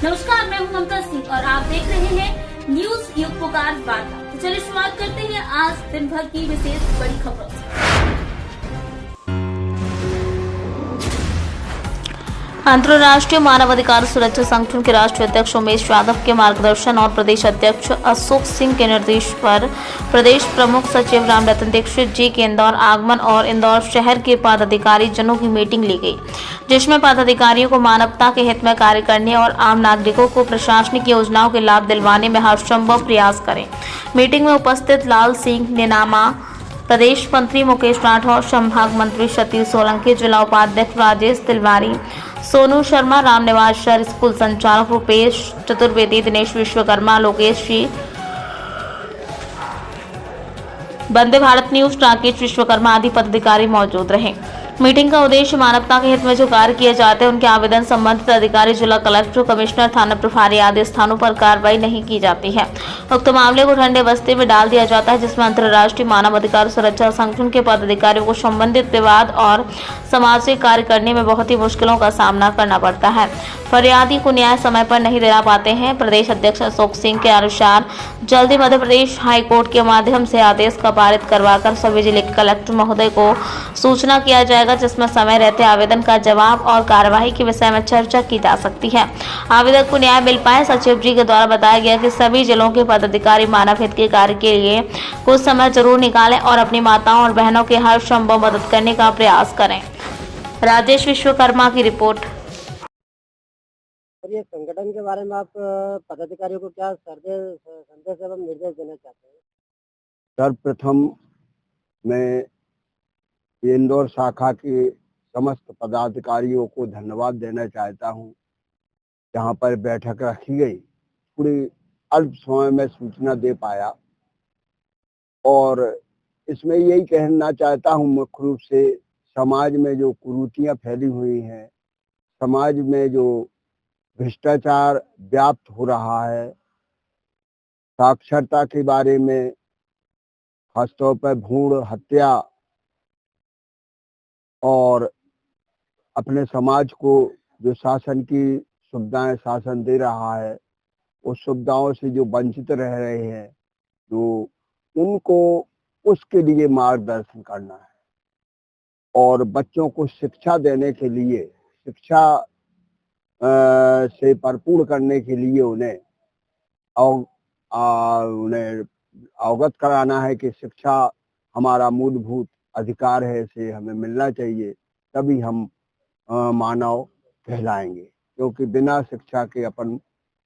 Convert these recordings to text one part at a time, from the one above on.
नमस्कार, मैं हूं ममता सिंह और आप देख रहे हैं न्यूज युग पुकार वार्ता। तो चलिए शुरुआत करते हैं आज दिन भर की विशेष बड़ी खबरों से। अंतर्राष्ट्रीय मानवाधिकार सुरक्षा संगठन के राष्ट्रीय अध्यक्ष उमेश यादव के मार्गदर्शन और प्रदेश अध्यक्ष अशोक सिंह के निर्देश पर प्रदेश प्रमुख सचिव रामरतन दीक्षित जी के इंदौर आगमन और इंदौर शहर के पदाधिकारी जनों की मीटिंग ली गई, जिसमें पदाधिकारियों को मानवता के हित में कार्य करने और आम नागरिकों को प्रशासनिक योजनाओं के लाभ दिलवाने में हरसंभव प्रयास करें। मीटिंग में उपस्थित लाल सिंह नेनामा, प्रदेश मंत्री मुकेश राठौर, संभाग मंत्री सतीश सोलंकी, जिला उपाध्यक्ष राजेश तिवारी, सोनू शर्मा, रामनिवास शहर स्कूल संचालक रुपेश चतुर्वेदी, दिनेश विश्वकर्मा, लोकेश जी, वंदे भारत न्यूज, राकेश विश्वकर्मा आदि पदाधिकारी मौजूद रहे। मीटिंग का उद्देश्य मानवता के हित में जो कार्य किए जाते हैं उनके आवेदन संबंधित अधिकारी, जिला कलेक्टर, कमिश्नर, थाना प्रभारी आदि स्थानों पर कार्रवाई नहीं की जाती है। उक्त मामले को ठंडे बस्ते में डाल दिया जाता है, जिसमें अंतर्राष्ट्रीय मानवाधिकार सुरक्षा संगठन के पदाधिकारियों को संबंधित विवाद और सामाजिक कार्य करने में बहुत ही मुश्किलों का सामना करना पड़ता है। फरियादी को न्याय समय पर नहीं दिला पाते हैं। प्रदेश अध्यक्ष अशोक सिंह के अनुसार जल्दी मध्य प्रदेश हाई कोर्ट के माध्यम से आदेश का पारित करवाकर सभी जिले के कलेक्टर महोदय को सूचना किया जाएगा, जिसमें समय रहते आवेदन का जवाब और कार्यवाही के विषय में चर्चा की जा सकती है। आवेदक को न्याय मिल पाए। सचिव जी के द्वारा बताया गया कि सभी जिलों के पदाधिकारी मानव हित के कार्य के लिए कुछ समय जरूर निकालें और अपनी माताओं और बहनों की हर संभव मदद करने का प्रयास करें। राजेश विश्वकर्मा की रिपोर्ट। ये संगठन के बारे में आप पदाधिकारियों को क्या संदेश एवं निर्देश देना चाहते हैं? सर्वप्रथम मैं इंदौर शाखा के समस्त पदाधिकारियों को धन्यवाद देना चाहता हूं, जहां पर बैठक रखी गई, पूरी अल्प समय में सूचना दे पाया। और इसमें यही कहना चाहता हूं मुख्य रूप से समाज में जो कुरीतियां फैली हुई हैं, समाज में जो भ्रष्टाचार व्याप्त हो रहा है, साक्षरता के बारे में खासतौर पर भ्रूण हत्या और अपने समाज को जो शासन की सुविधाएं शासन दे रहा है, उस सुविधाओं से जो वंचित रह रहे हैं, तो उनको उसके लिए मार्गदर्शन करना है और बच्चों को शिक्षा देने के लिए, शिक्षा से भरपूर करने के लिए उन्हें अवगत कराना है कि शिक्षा हमारा मूलभूत अधिकार है, इसे हमें मिलना चाहिए, तभी हम मानव कहलाएंगे, क्योंकि बिना शिक्षा के अपन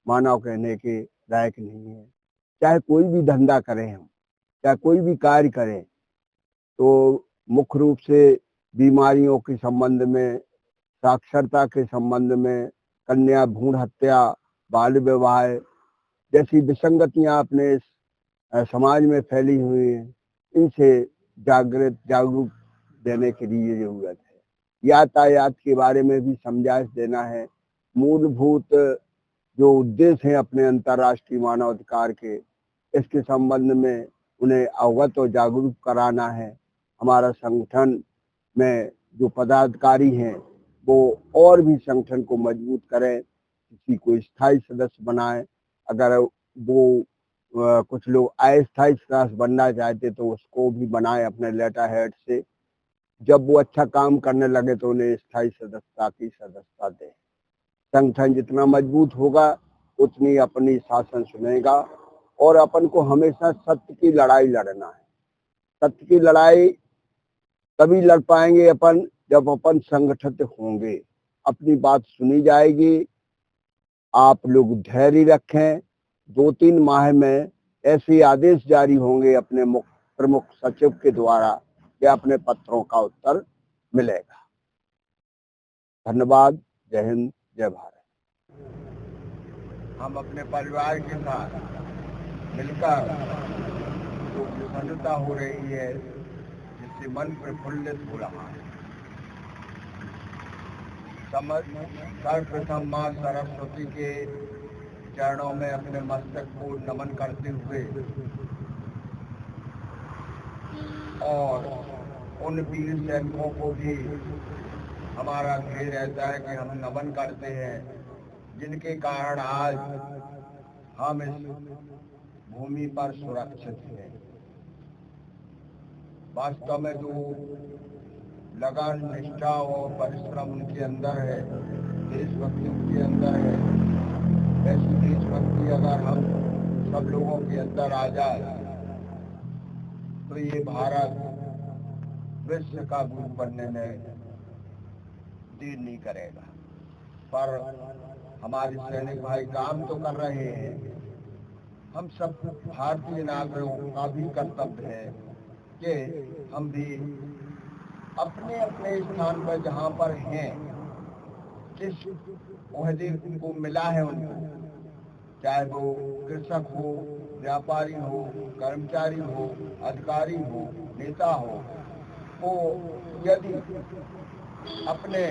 मानव कहने के लायक नहीं है। चाहे कोई भी धंधा करें हम, चाहे कोई भी कार्य करें, तो मुख्य रूप से बीमारियों के संबंध में, साक्षरता के संबंध में, कन्या भ्रूण हत्या, बाल विवाह जैसी विसंगतियां अपने समाज में फैली हुई हैं, इनसे जागरूक देने के लिए जरूरत है। यातायात के बारे में भी समझाइश देना है। मूलभूत जो उद्देश्य है अपने अंतर्राष्ट्रीय मानवाधिकार के, इसके संबंध में उन्हें अवगत और जागरूक कराना है। हमारा संगठन में जो पदाधिकारी हैं वो और भी संगठन को मजबूत करें, किसी को स्थायी सदस्य बनाएं। अगर वो कुछ लोग अस्थायी सदस्य बनना चाहते तो उसको भी बनाएं अपने लेटर हेड से। जब वो अच्छा काम करने लगे तो उन्हें स्थायी सदस्यता की सदस्यता दें। संगठन जितना मजबूत होगा उतनी अपनी शासन सुनेगा और अपन को हमेशा सत्य की लड़ाई लड़ना है। सत्य की लड़ाई तभी लड़ पाएंगे अपन जब अपन संगठित होंगे, अपनी बात सुनी जाएगी। आप लोग धैर्य रखें। 2-3 माह में ऐसे आदेश जारी होंगे अपने प्रमुख सचिव के द्वारा कि अपने पत्रों का उत्तर मिलेगा। धन्यवाद। जय हिंद, जय भारत। हम अपने परिवार के साथ मिलकर जो प्रसन्नता हो रही है, जिससे मन प्रफुल्लित हो रहा है, सर्वप्रथम मां सरस्वती के चरणों में अपने मस्तक को नमन करते हुए और उन वीर सैनिकों को भी हमारा ध्येय रहता है कि हम नमन करते हैं। जिनके कारण आज हम इस भूमि पर सुरक्षित हैं। वास्तव में जो लगन, निष्ठा और परिश्रम उनके अंदर है, देशभक्ति उनके अंदर है, ऐसी देशभक्ति अगर हम सब लोगों के अंदर आ जाए तो ये भारत विश्व का गुरु बनने में देर नहीं करेगा। पर हमारे सैनिक भाई काम तो कर रहे हैं। हम सब भारतीय नागरिकों का भी कर्तव्य है कि हम भी अपने अपने स्थान पर जहाँ पर हैं, जिस ओहदे उनको मिला है उनको, चाहे वो कृषक हो, व्यापारी हो, कर्मचारी हो, अधिकारी हो, नेता हो, वो यदि अपने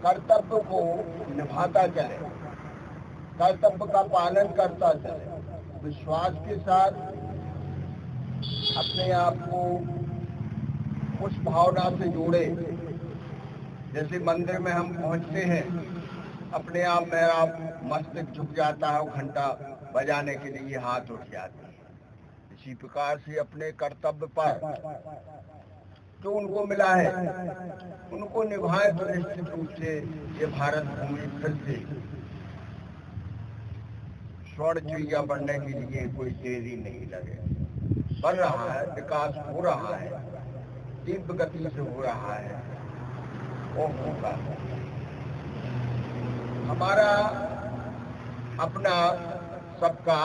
कर्तव्य को निभाता चले, कर्तव्य का पालन करता चले, विश्वास के साथ अपने आप को उस भावना से जोड़े। जैसे मंदिर में हम पहुंचते हैं, अपने आप मेरा मस्तिष्क झुक जाता है, वो घंटा बजाने के लिए हाथ उठ जाते हैं। इसी प्रकार से अपने कर्तव्य पर जो उनको मिला है उनको निभाएं तो निश्चित रूप से ये भारत भूमि फिर से स्वर्ण चिड़िया बनने के लिए कोई देरी नहीं लगे। बन रहा है, विकास हो रहा है, तीव्र गति से हो रहा है और होगा। हमारा अपना सबका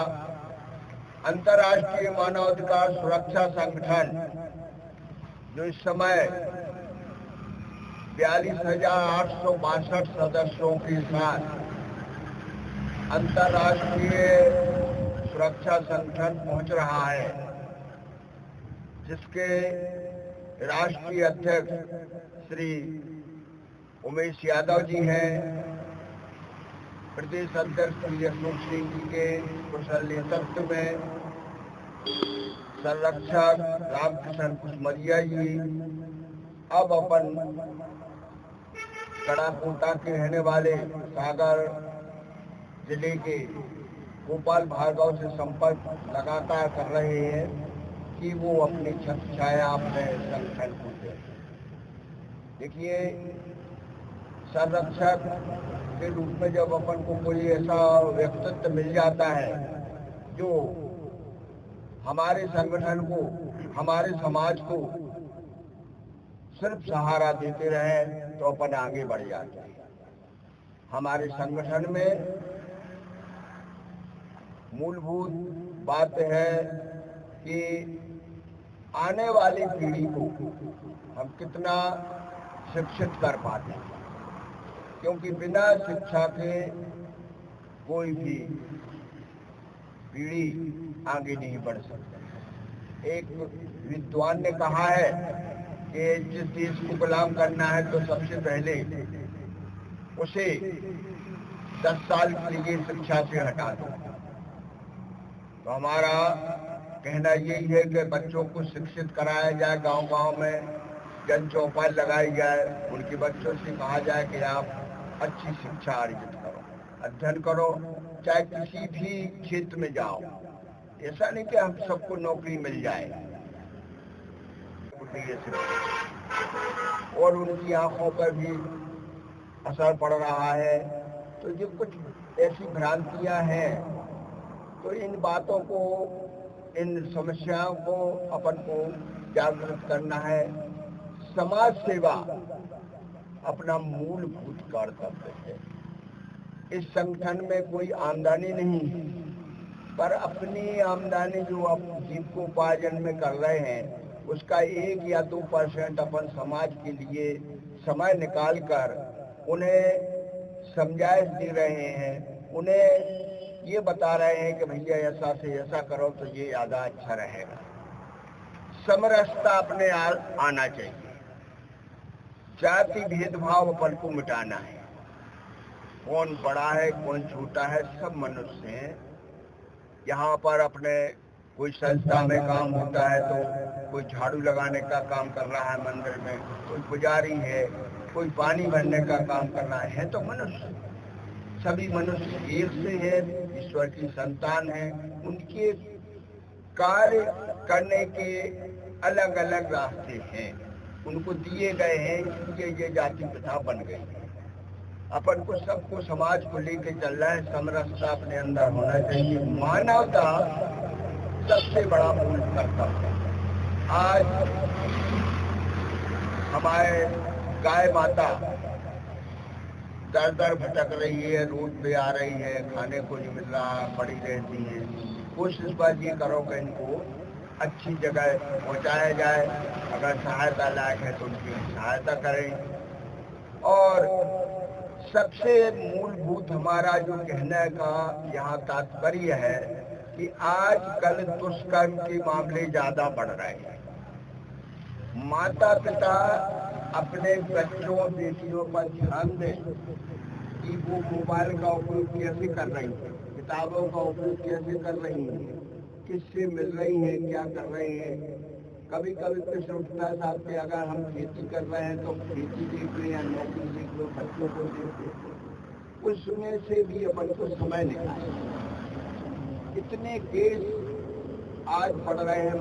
अंतर्राष्ट्रीय मानवाधिकार सुरक्षा संगठन जो इस समय 42,862 सदस्यों के साथ अंतर्राष्ट्रीय सुरक्षा संगठन पहुंच रहा है, जिसके राष्ट्रीय अध्यक्ष श्री उमेश यादव जी हैं, प्रदेश अध्यक्ष श्री अशोक सिंह जी के कुशल नेतृत्व में संरक्षक रामकृष्ण कुसमरिया जी, अब अपन कड़ाकोटा के रहने वाले सागर जिले के गोपाल भार्गव से संपर्क लगातार कर रहे हैं कि वो अपनी छत्र छाया अपने संगठन को दे। देखिए, संरक्षक के रूप में जब अपन को कोई ऐसा व्यक्तित्व मिल जाता है जो हमारे संगठन को, हमारे समाज को सिर्फ सहारा देते रहे तो अपन आगे बढ़ जाते हैं। हमारे संगठन में मूलभूत बात है कि आने वाली पीढ़ी को हम कितना शिक्षित कर पाते हैं, क्योंकि बिना शिक्षा के कोई भी पीढ़ी आगे नहीं बढ़ सकती। एक विद्वान ने कहा है कि जिस देश को गुलाम करना है तो सबसे पहले उसे 10 साल के लिए शिक्षा से हटा दो। तो हमारा कहना यही है कि बच्चों को शिक्षित कराया जाए, गांव-गांव में जन चौपाल लगाई जाए, उनके बच्चों से कहा जाए कि आप अच्छी शिक्षा अर्जित करो, अध्ययन करो, चाहे किसी भी क्षेत्र में जाओ। ऐसा नहीं कि हम सबको नौकरी मिल जाए, और उनकी आंखों पर भी असर पड़ रहा है। तो ये कुछ ऐसी भ्रांतियां हैं, तो इन बातों को, इन समस्याओं को अपन को जागरूक करना है। समाज सेवा अपना मूलभूत कर्तव्य है। इस संगठन में कोई आमदनी नहीं, पर अपनी आमदनी जो आप जीविकोपार्जन में कर रहे हैं उसका 1 या 2% अपन समाज के लिए समय निकाल कर उन्हें समझाइश दे रहे हैं, उन्हें ये बता रहे हैं कि भैया ऐसा से ऐसा करो तो ये ज़्यादा अच्छा रहेगा। समरसता अपने आना चाहिए, जाति भेदभाव अपन को मिटाना है। कौन बड़ा है कौन छोटा है, सब मनुष्य हैं। यहाँ पर अपने कोई संस्था में काम होता है तो कोई झाड़ू लगाने का काम कर रहा है मंदिर में, कोई पुजारी है, कोई पानी भरने का काम कर रहा है तो मनुष्य, सभी मनुष्य एक से है, ईश्वर की संतान है। उनके कार्य करने के अलग अलग रास्ते हैं, उनको दिए गए हैं, इसलिए ये जाति प्रथा बन गई। अपन को सबको समाज को लेके चल रहा है, समरसता अपने अंदर होना चाहिए, मानवता सबसे बड़ा मूल कर्तव्य है। आज हमारे गाय माता दर दर भटक रही है, रोड पे आ रही है, खाने को नहीं मिल रहा, पड़ी रहती है। कोशिश बात ये करो कि इनको अच्छी जगह पहुंचाया जाए, अगर सहायता लायक है तो उनकी सहायता करें। और सबसे मूलभूत हमारा जो कहने का यहाँ तात्पर्य है कि आजकल दुष्कर्म के मामले ज्यादा बढ़ रहे हैं। माता पिता अपने बच्चों बेटियों पर ध्यान दें कि वो मोबाइल का उपयोग कैसे कर रही है, किताबों का उपयोग कैसे कर रही है, किससे मिल रही है, क्या कर रही है। कभी कभी प्रश्न उठता है साहब कि अगर हम खेती कर रहे हैं तो खेती देख रहे हैं, नौकरी देख लो, बच्चों को देख लो, उसमें से भी अपन को समय निकालें। इतने केस आज बढ़ रहे हैं।